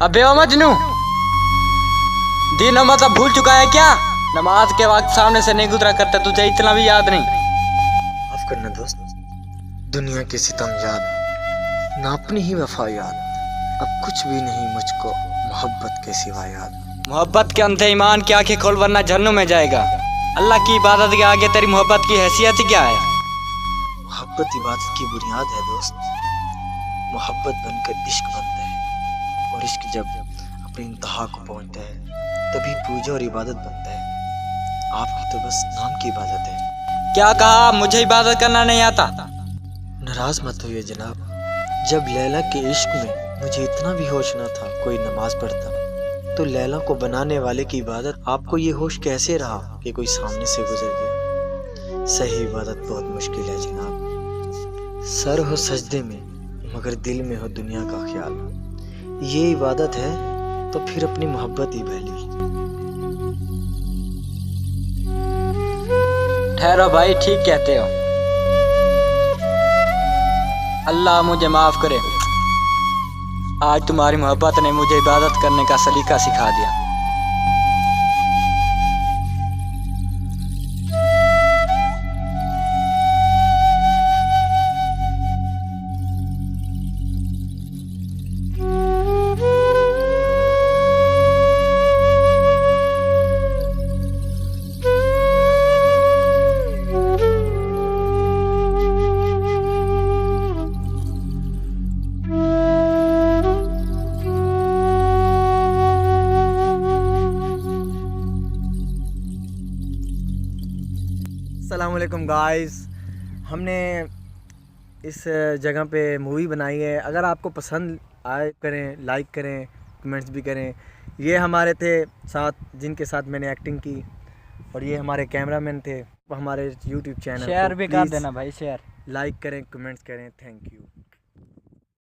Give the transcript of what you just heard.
अबे ओ मजनू, दिन मतलब भूल चुका है क्या? नमाज के वक्त सामने से नहीं गुजरा करता, तुझे इतना भी याद नहीं? माफ करना दोस्त, दुनिया के सितम याद, ना अपनी ही वफा याद, अब कुछ भी नहीं मुझको मोहब्बत के सिवा याद। मोहब्बत के अंधे ईमान की आंखें खोल वरना जहन्नुम में जाएगा। अल्लाह की इबादत के आगे तेरी मोहब्बत की हैसियत क्या है? मोहब्बत इबादत की बुनियाद है दोस्त। मोहब्बत बनकर इश्क बनता है, और इश्क जब अपनी इंतहा को पहुंचता है तभी पूजा और इबादत बनता है। आपकी तो बस नाम की इबादत है। क्या कहा? मुझे इबादत करना नहीं आता? नाराज मत होइए जनाब, जब लैला के इश्क में मुझे इतना भी होश न था कोई नमाज पढ़ता, तो लैला को बनाने वाले की इबादत आपको ये होश कैसे रहा कि कोई सामने से गुजर गया? सही इबादत बहुत मुश्किल है जनाब। सर हो सजदे में मगर दिल में हो दुनिया का ख्याल, ये इबादत है तो फिर अपनी मोहब्बत ही पहली। ठहरो भाई, ठीक कहते हो। अल्लाह मुझे माफ करे, आज तुम्हारी मोहब्बत ने मुझे इबादत करने का सलीका सिखा दिया। अस्सलामुअलैकुम गाइस, हमने इस जगह पे मूवी बनाई है। अगर आपको पसंद आए करें, लाइक करें, कमेंट्स भी करें। ये हमारे थे साथ जिनके साथ मैंने एक्टिंग की, और ये हमारे कैमरामैन थे। हमारे यूट्यूब चैनल शेयर भी कर देना भाई, शेयर। लाइक करें, कमेंट्स करें। Thank you.